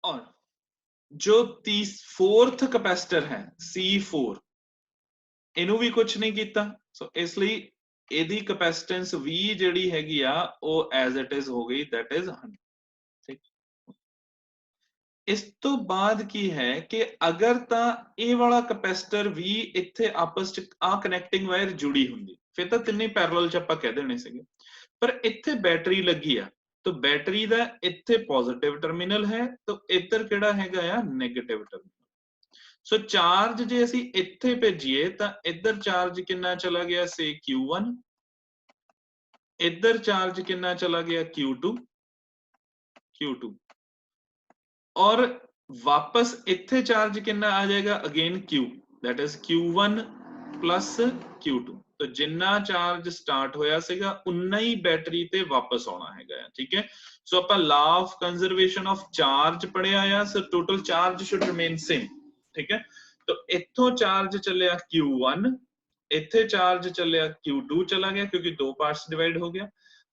और जो 4th capacitor है C4 ਇਹਨੂੰ ਵੀ ਕੁਝ ਨਹੀਂ ਕੀਤਾ ਸੋ ਇਸ ਲਈ ਇਹਦੀ ਕਪੈਸਿਟੈਂਸ V ਜਿਹੜੀ ਹੈਗੀ ਆ ਉਹ ਐਜ਼ ਇਟ ਇਜ਼ ਹੋ ਗਈ that is 100 ਠੀਕ ਇਸ ਤੋਂ ਬਾਅਦ ਕੀ ਹੈ ਕਿ ਅਗਰ ਤਾਂ ਇਹ ਵਾਲਾ ਕਪੈਸਿਟਰ ਵੀ ਇੱਥੇ ਆਪਸ ਚ ਆ ਕਨੈਕਟਿੰਗ ਵਾਇਰ ਜੁੜੀ ਹੁੰਦੀ ਫਿਰ ਤਾਂ ਤਿੰਨੇ ਪੈਰਲਲ ਚ ਆਪਾਂ ਕਹਿ ਦੇਣੇ ਸੀਗੇ ਪਰ ਇੱਥੇ ਬੈਟਰੀ ਲੱਗੀ ਆ ਤਾਂ ਬੈਟਰੀ ਦਾ ਇੱਥੇ ਪੋਜ਼ਿਟਿਵ ਟਰਮੀਨਲ ਹੈ ਤਾਂ ਇੱਧਰ ਕਿਹੜਾ ਹੈਗਾ ਆ ਨੈਗੇਟਿਵ ਟਰਮੀਨਲ ਸੋ ਚਾਰਜ ਜੇ ਅਸੀਂ ਇੱਥੇ ਭੇਜੀਏ ਤਾਂ ਇੱਧਰ ਚਾਰਜ ਕਿੰਨਾ ਚਲਾ ਗਿਆ ਸੇ Q1 ਇੱਧਰ ਚਾਰਜ ਕਿੰਨਾ ਚਲਾ ਗਿਆ Q2 और वापस इत्थे चार्ज कितना आ जाएगा again Q that is Q1 plus Q2 तो जिन्ना चार्ज स्टार्ट होया सीगा उन्ना ही बैटरी ते वापस आना हैगा ठीक है सो अपन law of conservation of charge पढ़िया आ so total charge should remain same ठीक है तो इत्थों चार्ज चलिया Q1 इत्थे चार्ज चलिया Q2 चला गया क्योंकि दो पार्ट्स डिवाइड हो गया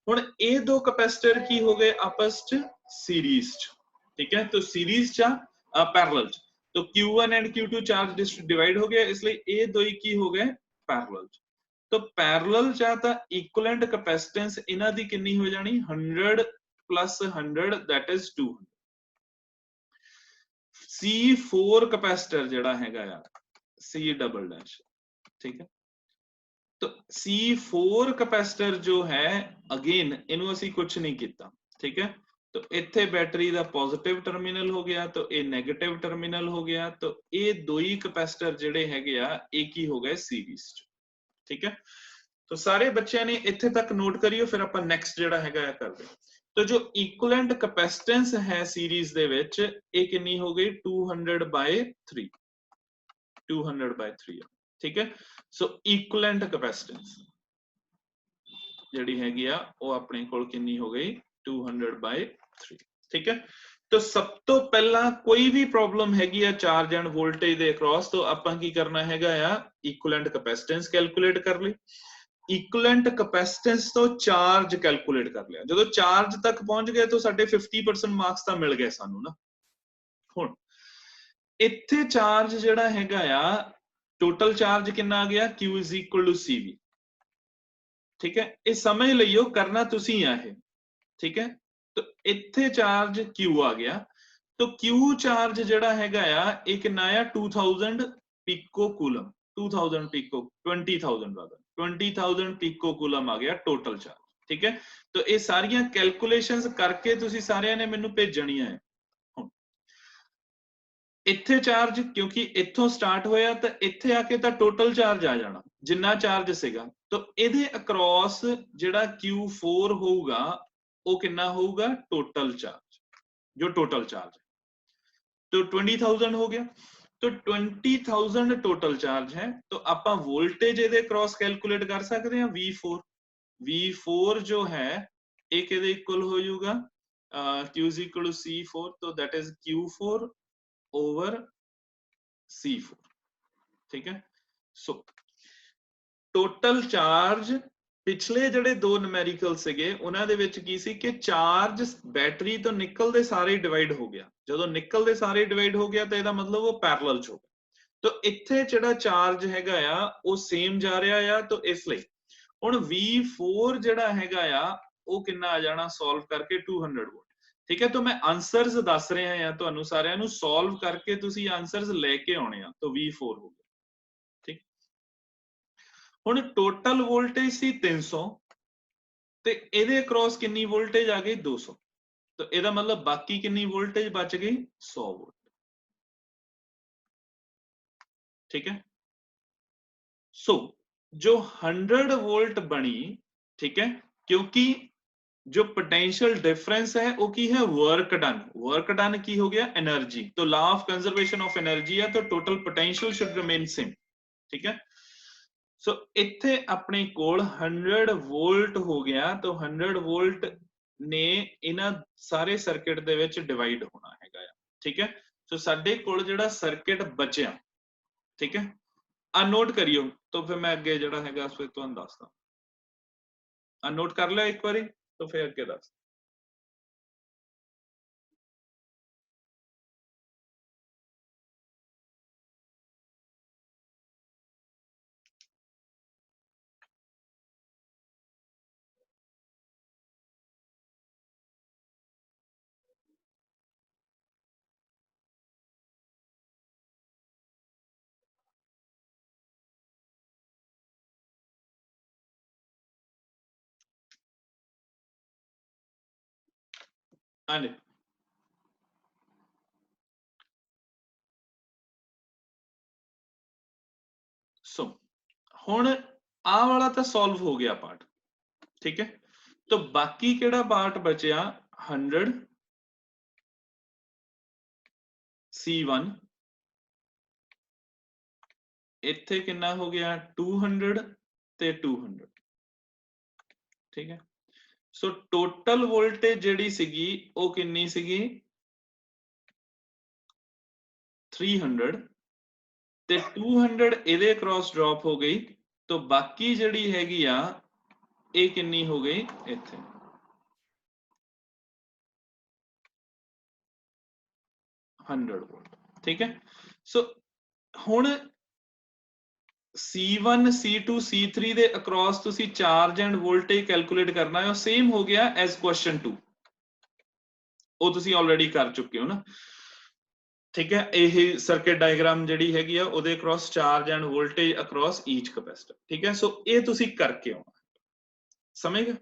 हुण ये दो कैपेसिटर की हो गए आपस च सीरीज च ठीक है तो सीरीज चा पैरेलल तो Q1 and Q2 charge divide हो गया इसलिए ये दो ही की हो गए पैरेलल तो पैरेलल चा ता इक्विवेलेंट कैपेसिटेंस इना दी कितनी हो जानी 100 plus 100 that is 200 C4 capacitor जेड़ा हैगा यार C डबल डैश ठीक है तो C4 कैपेसिटर जो है अगेन इनू असी कुछ नहीं किया ठीक है तो इत्थे बैटरी का पॉजिटिव टर्मिनल हो गया तो ये नेगेटिव टर्मिनल हो गया तो ये दो ही कैपेसिटर जेडे हैगे आ एक ही हो गए सीरीज ठीक है तो सारे बच्चों ने इत्थे तक नोट करियो फिर अपन नेक्स्ट जेड़ा हैगा करदे तो जो इक्विवेलेंट कैपेसिटेंस है सीरीज दे विच ये कितनी हो गई 200/3 200/3 ठीक है सो इक्विवेलेंट कैपेसिटेंस ਜਿਹੜੀ ਹੈਗੀ ਆ ਉਹ ਆਪਣੇ ਕੋਲ ਕਿੰਨੀ ਹੋ ਗਈ 200/3 ਠੀਕ ਹੈ तो सब तो पहला कोई भी प्रॉब्लम हैगी आ चार्ज एंड वोल्टेज दे अक्रॉस तो ਆਪਾਂ ਕੀ ਕਰਨਾ ਹੈਗਾ ਆ ਇਕੁਇवेलेंट कैपेसिटेंस कैलकुलेट कर ਲਈ ਇਕੁਇवेलेंट कैपेसिटेंस ਤੋਂ ਚਾਰਜ कैलकुलेट कर ਲਿਆ ਜਦੋਂ ਚਾਰਜ ਤੱਕ ਪਹੁੰਚ ਗਏ ਤਾਂ ਸਾਡੇ 50% ਮਾਰਕਸ ਤਾਂ ਮਿਲ ਗਏ ਸਾਨੂੰ ਨਾ ਹੁਣ ਇੱਥੇ ਚਾਰਜ ਜਿਹੜਾ ਹੈਗਾ ਆ ਟੋਟਲ ਚਾਰਜ ਕਿੰਨਾ ਆ ਗਿਆ Q = CV ठीक है ये समझ लियो करना तुसी है ठीक है तो इत्थे चार्ज Q आ गया तो Q चार्ज जेड़ा हैगा आ ये कितना आ 2000 pico coulomb 2000 pico 20000 rather 20000 pico coulomb आ गया टोटल चार्ज ठीक है तो ये सारियां कैलकुलेशंस करके तुसी सारियां ने मेनू भेजणियां है इत्थे चार्ज क्योंकि इत्थों स्टार्ट होया तो इत्थे आके तो टोटल चार्ज आ जाना जिन्ना चार्ज सीगा तो इहदे अक्रॉस जिहड़ा Q4 होगा वो कितना होगा टोटल चार्ज जो टोटल चार्ज है तो 20000 हो गया तो 20000 टोटल चार्ज है तो आपां वोल्टेज इहदे अक्रॉस कैलकुलेट कर सकते हैं V4 जो है एक इहदे इक्वल हो जाऊगा Q = C4 तो that is Q4 over C4 ठीक है सो टोटल चार्ज पिछले ਜਿਹੜੇ ਦੋ ਨੂਮੈਰੀਕਲ ਸੀਗੇ ਉਹਨਾਂ ਦੇ ਵਿੱਚ ਕੀ ਸੀ ਕਿ ਚਾਰਜ ਬੈਟਰੀ ਤੋਂ ਨਿਕਲਦੇ ਸਾਰੇ ਡਿਵਾਈਡ ਹੋ ਗਿਆ ਜਦੋਂ ਨਿਕਲਦੇ ਸਾਰੇ ਡਿਵਾਈਡ ਹੋ ਗਿਆ ਤਾਂ ਇਹਦਾ ਮਤਲਬ ਉਹ ਪੈਰਲਲ ਚ ਹੋ ਗਿਆ ਤਾਂ ਇੱਥੇ ਜਿਹੜਾ ਚਾਰਜ ਹੈਗਾ ਆ ਉਹ ਸੇਮ ਜਾ ਰਿਹਾ ਆ ਤਾਂ ਇਸ ਲਈ ਹੁਣ V4 ਜਿਹੜਾ ਹੈਗਾ ਆ ਉਹ ਕਿੰਨਾ ਆ ਜਾਣਾ ਸੋਲਵ ਕਰਕੇ 200 ਵੋਲਟ ठीक है तो मैं आंसर्स दस रहा हैं ਤੁਹਾਨੂੰ ਸਾਰਿਆਂ ਨੂੰ ਸੋਲਵ ਕਰਕੇ ਤੁਸੀਂ ਆਨਸਰਸ ਲੈ ਕੇ ਆਉਣੇ ਆ तो V4 ਹੋ ਗਿਆ ਠੀਕ ਹੁਣ ਟੋਟਲ ਵੋਲਟੇਜ ਸੀ 300 ਤੇ ਇਹਦੇ ਅਕ੍ਰੋਸ ਕਿੰਨੀ ਵੋਲਟੇਜ ਆ ਗਈ 200 तो ਇਹਦਾ मतलब बाकी कितनी वोल्टेज बच गई 100 वोल्ट ठीक है सो जो 100 वोल्ट बनी ठीक है क्योंकि जो पोटेंशियल डिफरेंस है वो की है वर्क डन की हो गया एनर्जी तो law of conservation of energy है तो total potential should remain same ठीक है सो इत्थे अपने कोल 100 वोल्ट हो गया तो 100 वोल्ट ने इना सारे सर्किट दे विच डिवाइड होना हैगा ठीक है सो साडे कोल जिहड़ा सर्किट बचिया ठीक है आ नोट करियो तो फिर मैं अगे जिहड़ा हैगा उस विच तुहानूं दसदा आ नोट कर लिया एक बारी तो फिर अगे दस हाँ जी सो हुण आ वाला तो सॉल्व हो गया पार्ट ठीक है तो बाकी केड़ा पार्ट बचया 100 C1 इत्थे कितना हो गया 200 ते 200 ठीक है सो टोटल वोल्टेज जिहड़ी सीगी वो कितनी सीगी 300 ते 200 ਇਹਦੇ ਅਕ੍ਰੋਸ ਡ੍ਰੌਪ ਹੋ ਗਈ तो बाकी ਜਿਹੜੀ ਹੈਗੀ ਆ ਇਹ ਕਿੰਨੀ ਹੋ ਗਈ ਇੱਥੇ 100 ਵੋਲਟ ਠੀਕ ਹੈ ਸੋ ਹੁਣ C1 C2 C3 ਦੇ ਅਕ੍ਰੋਸ ਤੁਸੀਂ ਚਾਰਜ ਐਂਡ ਵੋਲਟੇਜ ਕੈਲਕੂਲੇਟ ਕਰਨਾ ਹੈ ਉਹ ਸੇਮ ਹੋ ਗਿਆ ਐਸ ਕੁਐਸਚਨ 2 ਉਹ ਤੁਸੀਂ ਆਲਰੇਡੀ ਕਰ ਚੁੱਕੇ ਹੋ ਨਾ ठीक है ਇਹ ਸਰਕਟ ਡਾਇਗਰਾਮ ਜਿਹੜੀ ਹੈਗੀ ਆ ਉਹਦੇ across charge and voltage across each capacitor ਠੀਕ ਹੈ ਸੋ ਇਹ ਤੁਸੀਂ ਕਰਕੇ ਆਉਣਾ ਸਮਝ ਗਏ